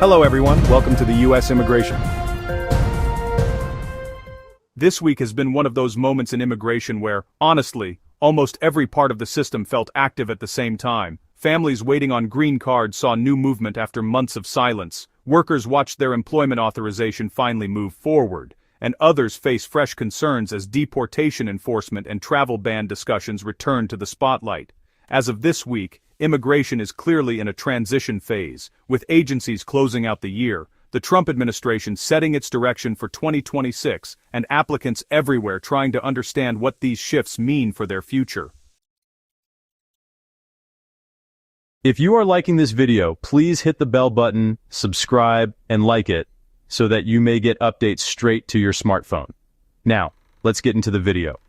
Hello everyone, welcome to the U.S. Immigration. This week has been one of those moments in immigration where, honestly, almost every part of the system felt active at the same time. Families waiting on green cards saw new movement after months of silence. Workers watched their employment authorization finally move forward, and others face fresh concerns as deportation enforcement and travel ban discussions return to the spotlight. As of this week, immigration is clearly in a transition phase, with agencies closing out the year, the Trump administration setting its direction for 2026, and applicants everywhere trying to understand what these shifts mean for their future. If you are liking this video, please hit the bell button, subscribe, and like it, so that you may get updates straight to your smartphone. Now, let's get into the video.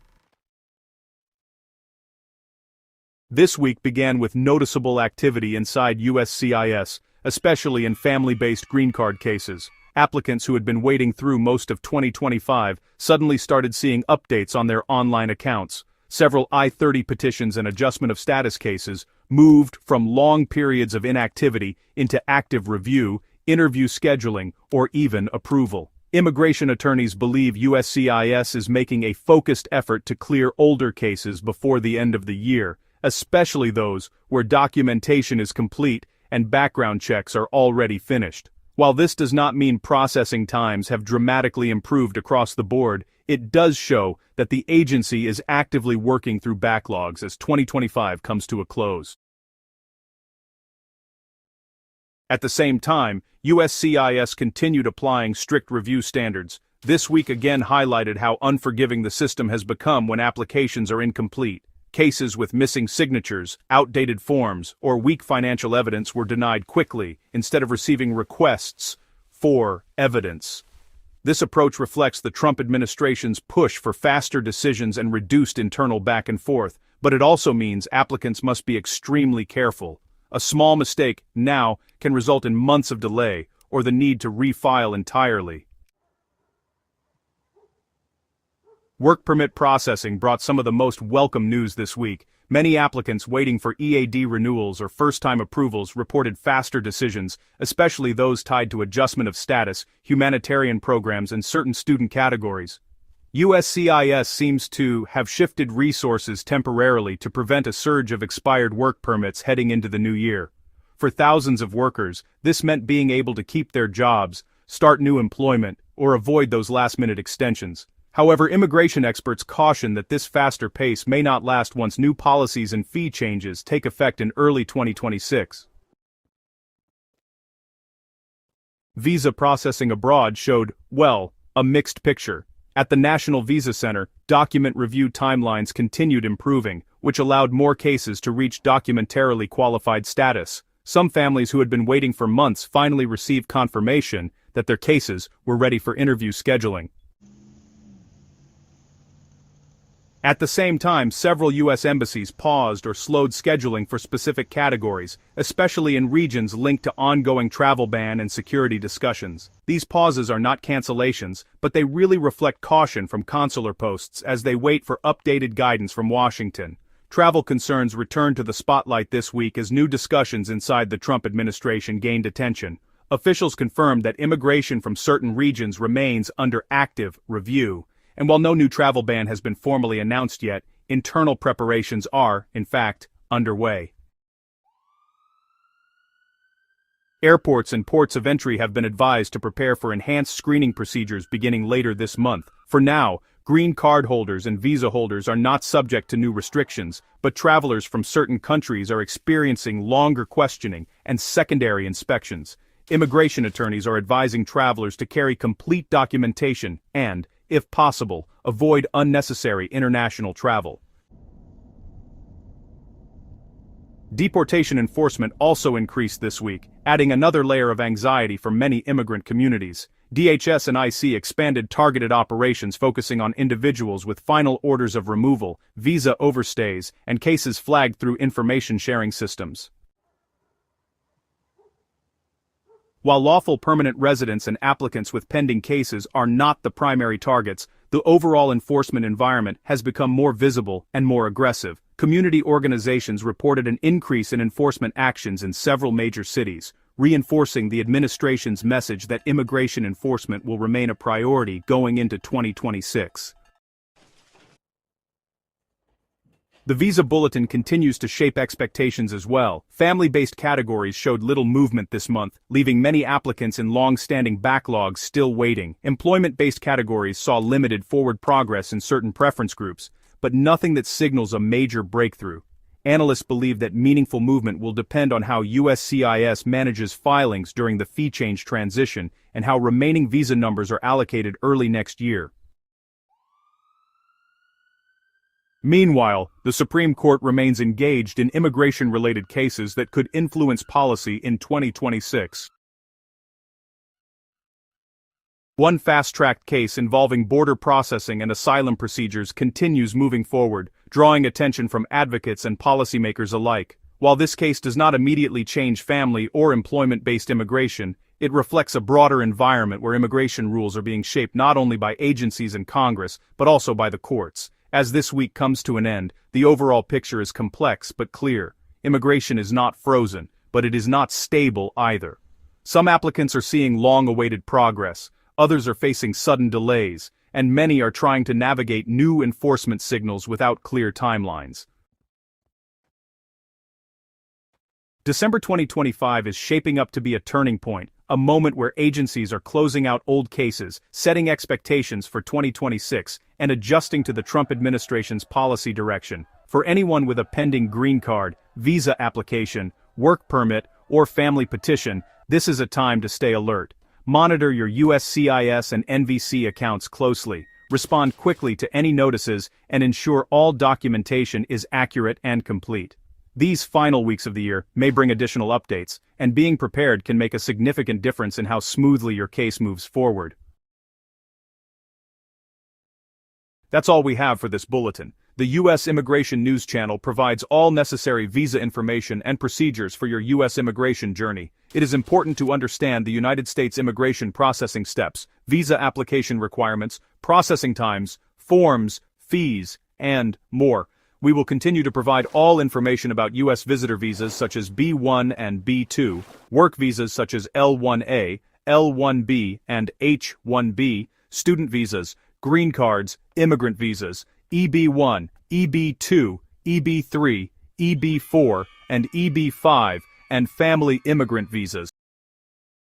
This week began with noticeable activity inside USCIS, especially in family-based green card cases. Applicants who had been waiting through most of 2025 suddenly started seeing updates on their online accounts. Several I-30 petitions and adjustment of status cases moved from long periods of inactivity into active review, interview scheduling, or even approval. Immigration attorneys believe USCIS is making a focused effort to clear older cases before the end of the year, especially those where documentation is complete and background checks are already finished. While this does not mean processing times have dramatically improved across the board, it does show that the agency is actively working through backlogs as 2025 comes to a close. At the same time, USCIS continued applying strict review standards. This week again highlighted how unforgiving the system has become when applications are incomplete. Cases with missing signatures, outdated forms, or weak financial evidence were denied quickly instead of receiving requests for evidence. This approach reflects the Trump administration's push for faster decisions and reduced internal back and forth, but it also means applicants must be extremely careful. A small mistake now can result in months of delay or the need to refile entirely. Work permit processing brought some of the most welcome news this week. Many applicants waiting for EAD renewals or first-time approvals reported faster decisions, especially those tied to adjustment of status, humanitarian programs, and certain student categories. USCIS seems to have shifted resources temporarily to prevent a surge of expired work permits heading into the new year. For thousands of workers, this meant being able to keep their jobs, start new employment, or avoid those last-minute extensions. However, immigration experts caution that this faster pace may not last once new policies and fee changes take effect in early 2026. Visa processing abroad showed, well, a mixed picture. At the National Visa Center, document review timelines continued improving, which allowed more cases to reach documentarily qualified status. Some families who had been waiting for months finally received confirmation that their cases were ready for interview scheduling. At the same time, several U.S. embassies paused or slowed scheduling for specific categories, especially in regions linked to ongoing travel ban and security discussions. These pauses are not cancellations, but they really reflect caution from consular posts as they wait for updated guidance from Washington. Travel concerns returned to the spotlight this week as new discussions inside the Trump administration gained attention. Officials confirmed that immigration from certain regions remains under active review. And while no new travel ban has been formally announced yet, internal preparations are, in fact, underway. Airports and ports of entry have been advised to prepare for enhanced screening procedures beginning later this month. For now, green card holders and visa holders are not subject to new restrictions, but travelers from certain countries are experiencing longer questioning and secondary inspections. Immigration attorneys are advising travelers to carry complete documentation and, if possible, avoid unnecessary international travel. Deportation enforcement also increased this week, adding another layer of anxiety for many immigrant communities. DHS and IC expanded targeted operations focusing on individuals with final orders of removal, visa overstays, and cases flagged through information sharing systems. While lawful permanent residents and applicants with pending cases are not the primary targets, the overall enforcement environment has become more visible and more aggressive. Community organizations reported an increase in enforcement actions in several major cities. reinforcing the administration's message that immigration enforcement will remain a priority going into 2026. The visa bulletin continues to shape expectations as well. Family-based categories showed little movement this month, leaving many applicants in long-standing backlogs still waiting. Employment-based categories saw limited forward progress in certain preference groups, but nothing that signals a major breakthrough. Analysts believe that meaningful movement will depend on how USCIS manages filings during the fee change transition and how remaining visa numbers are allocated early next year. Meanwhile, the Supreme Court remains engaged in immigration-related cases that could influence policy in 2026. One fast-tracked case involving border processing and asylum procedures continues moving forward, drawing attention from advocates and policymakers alike. While this case does not immediately change family or employment-based immigration, it reflects a broader environment where immigration rules are being shaped not only by agencies and Congress, but also by the courts. As this week comes to an end, the overall picture is complex but clear. Immigration is not frozen, but it is not stable either. Some applicants are seeing long-awaited progress, others are facing sudden delays, and many are trying to navigate new enforcement signals without clear timelines. December 2025 is shaping up to be a turning point, a moment where agencies are closing out old cases, setting expectations for 2026, and adjusting to the Trump administration's policy direction. For anyone with a pending green card, visa application, work permit, or family petition, this is a time to stay alert. Monitor your USCIS and NVC accounts closely, respond quickly to any notices, and ensure all documentation is accurate and complete. These final weeks of the year may bring additional updates, and being prepared can make a significant difference in how smoothly your case moves forward. That's all we have for this bulletin. The U.S. Immigration News Channel provides all necessary visa information and procedures for your U.S. immigration journey. It is important to understand the United States immigration processing steps, visa application requirements, processing times, forms, fees, and more. We will continue to provide all information about U.S. visitor visas such as B1 and B2, work visas such as L1A, L1B, and H1B, student visas, green cards, immigrant visas, EB1, EB2, EB3, EB4, and EB5, and family immigrant visas.